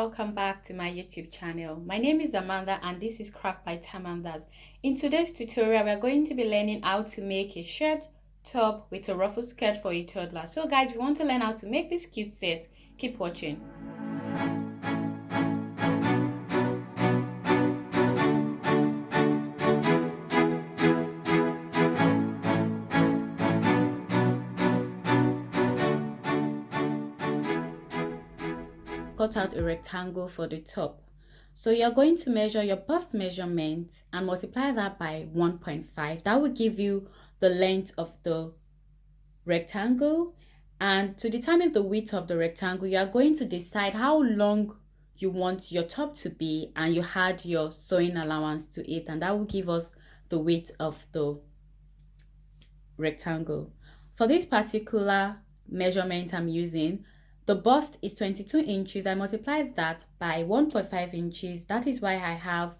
welcome back to my YouTube channel. My name is Amanda and this is Craft by Tamandas. In today's tutorial, we are going to be learning how to make a shirred top with a ruffle skirt for a toddler. So guys, if you want to learn how to make this cute set, keep watching. Cut out a rectangle for the top. So you're going to measure your bust measurement and multiply that by 1.5. That will give you the length of the rectangle. And to determine the width of the rectangle, you are going to decide how long you want your top to be, and you add your sewing allowance to it, and that will give us the width of the rectangle. For this particular measurement I'm using, the bust is 22 inches. I multiplied that by 1.5 inches. That is why I have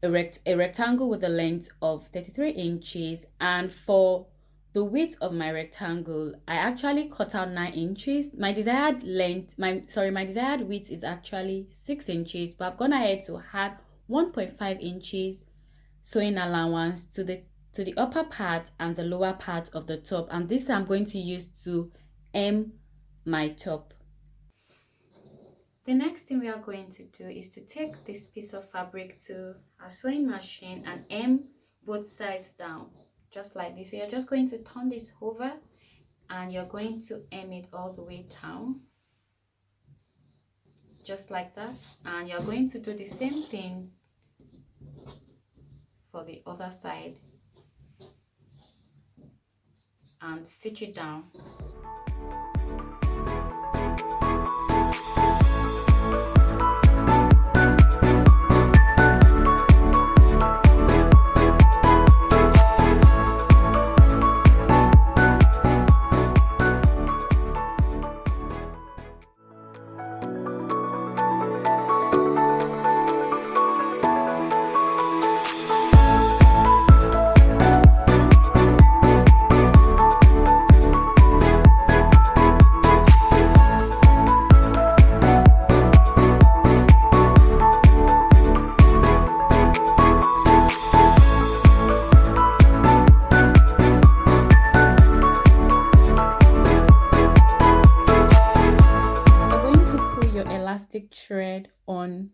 a rectangle with a length of 33 inches. And for the width of my rectangle, I actually cut out 9 inches. My desired length, my desired width is actually 6 inches, but I've gone ahead to add 1.5 inches sewing allowance to the upper part and the lower part of the top, and this I'm going to use to hem my top. The next thing we are going to do is to take this piece of fabric to our sewing machine and hem both sides down, just like this. So you're just going to turn this over and you're going to hem it all the way down, just like that. And you're going to do the same thing for the other side and stitch it down. Thread on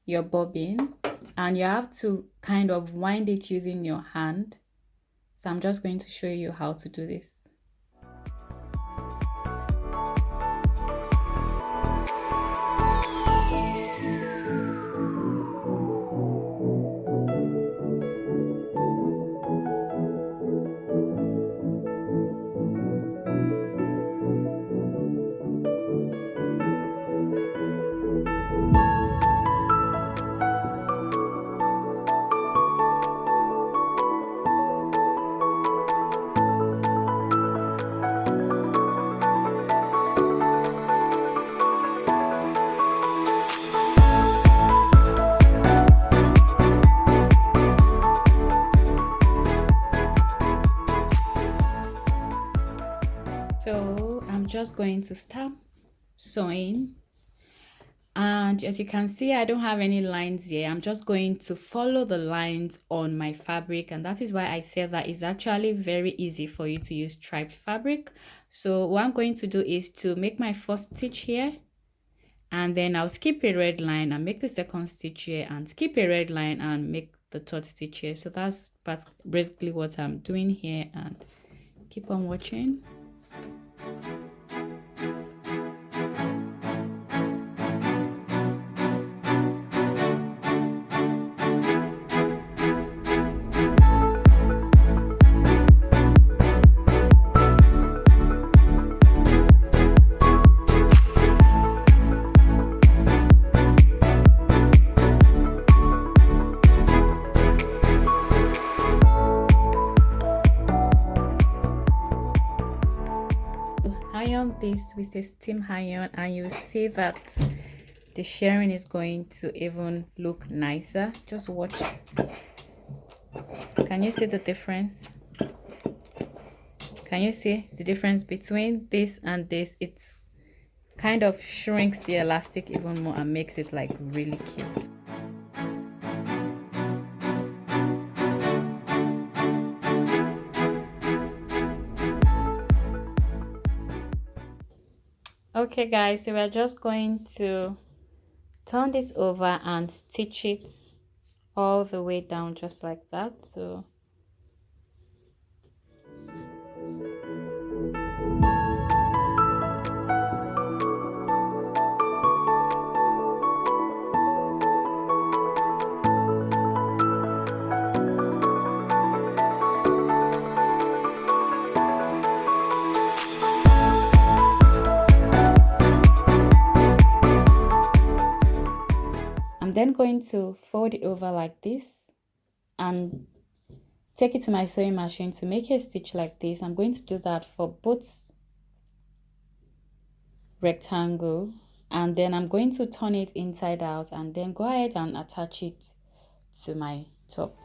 your bobbin, and you have to kind of wind it using your hand. So I'm just going to show you how to do this. So I'm just going to start sewing, and as you can see, I don't have any lines here. I'm just going to follow the lines on my fabric, and that is why I said that it's actually very easy for you to use striped fabric. So what I'm going to do is to make my first stitch here, and then I'll skip a red line and make the second stitch here, and skip a red line and make the third stitch here. So that's basically what I'm doing here, and keep on watching. Iron this with a steam iron, and you'll see that the shirring is going to even look nicer. Just watch. Can you see the difference? Can you see the difference between this and this? It's kind of shrinks the elastic even more and makes it like really cute. Okay guys, so we're just going to turn this over and stitch it all the way down just like that. So I'm then going to fold it over like this and take it to my sewing machine to make a stitch like this. I'm going to do that for both rectangle, and then I'm going to turn it inside out and then go ahead and attach it to my top.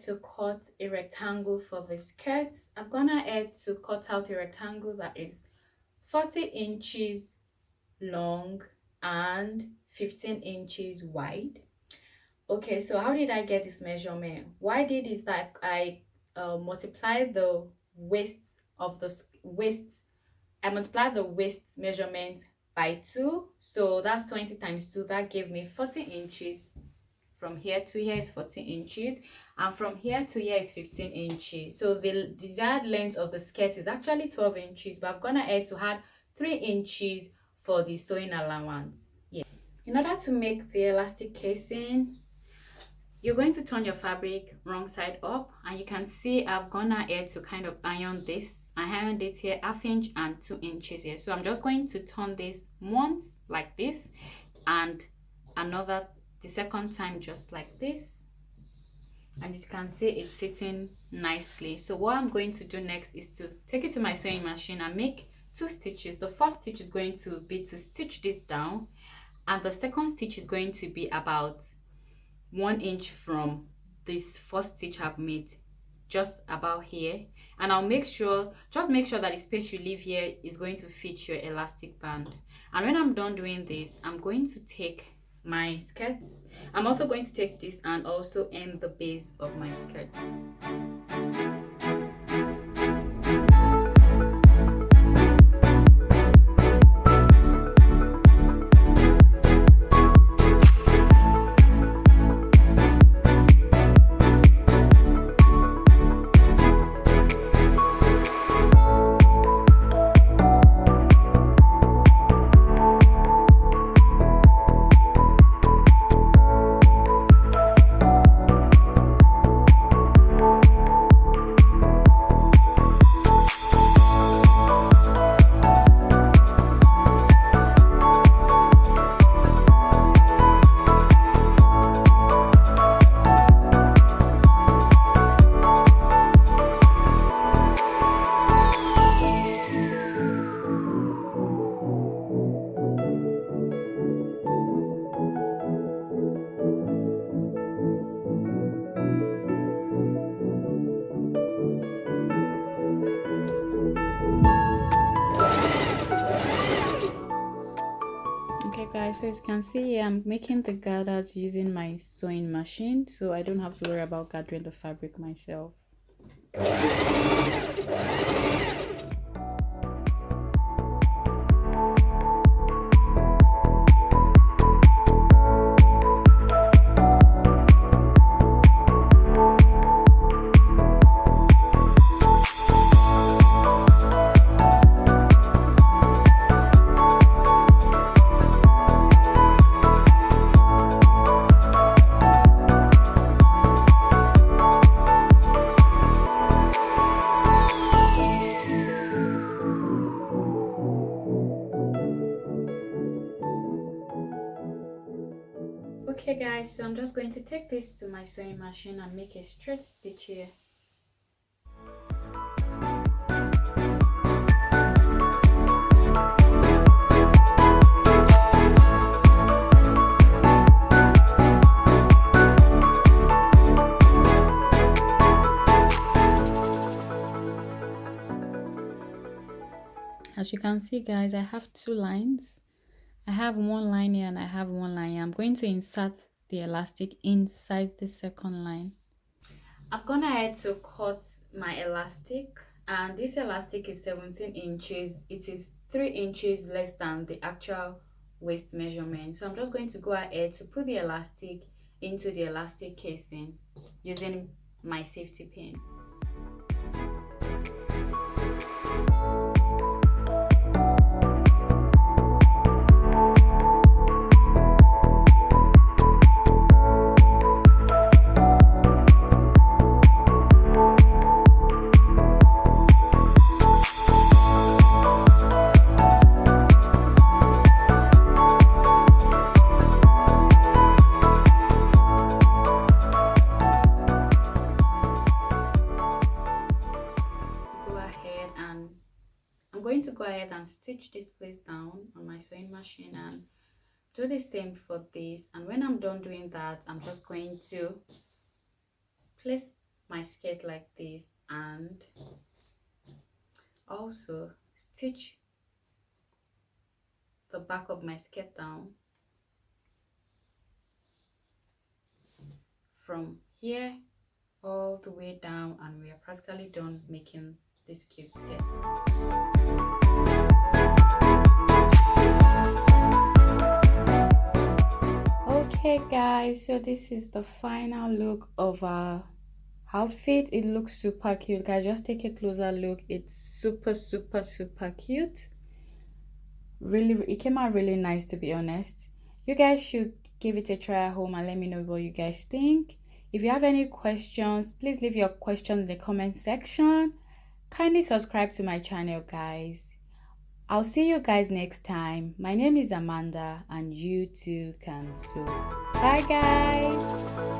To cut a rectangle for the skirts, I've gone ahead to cut out a rectangle that is 40 inches long and 15 inches wide. Okay, so how did I get this measurement? What I did is that I multiplied the waist of the I multiplied the waist measurement by 2, so that's 20 times 2. That gave me 40 inches. From here to here is 14 inches, and from here to here is 15 inches. So the desired length of the skirt is actually 12 inches, but I've gone ahead to add 3 inches for the sewing allowance. Yeah. In order to make the elastic casing, you're going to turn your fabric wrong side up, and you can see I've gone ahead to kind of iron this. I ironed it here 1/2 inch and 2 inches here. So I'm just going to turn this once like this, and another the second time just like this, and you can see it's sitting nicely. So what I'm going to do next is to take it to my sewing machine and make 2 stitches. The first stitch is going to be to stitch this down, and the second stitch is going to be about 1 inch from this first stitch I've made, just about here. And I'll make sure that the space you leave here is going to fit your elastic band. And when I'm done doing this, I'm going to take my skirts. I'm also going to take this and also end the base of my skirt. Okay guys, so as you can see, I'm making the gathers using my sewing machine, so I don't have to worry about gathering the fabric myself. guys, so I'm just going to take this to my sewing machine and make a straight stitch here. As you can see guys, I have two lines. I have one line here and I have one line here. I'm going to insert the elastic inside the second line. I've gone ahead to cut my elastic, and this elastic is 17 inches. It is 3 inches less than the actual waist measurement. So I'm just going to go ahead to put the elastic into the elastic casing using my safety pin. To go ahead and stitch this place down on my sewing machine and do the same for this. And when I'm done doing that, I'm just going to place my skirt like this and also stitch the back of my skirt down from here all the way down, and we are practically done making this cute skirt. Okay guys, so this is the final look of our outfit. It looks super cute guys. Just take a closer look. It's super cute. Really, it came out really nice, to be honest. You guys should give it a try at home and let me know what you guys think. If you have any questions, please leave your questions in the comment section. Kindly subscribe to my channel guys. I'll see you guys next time. My name is Amanda and you too can sew. Bye guys.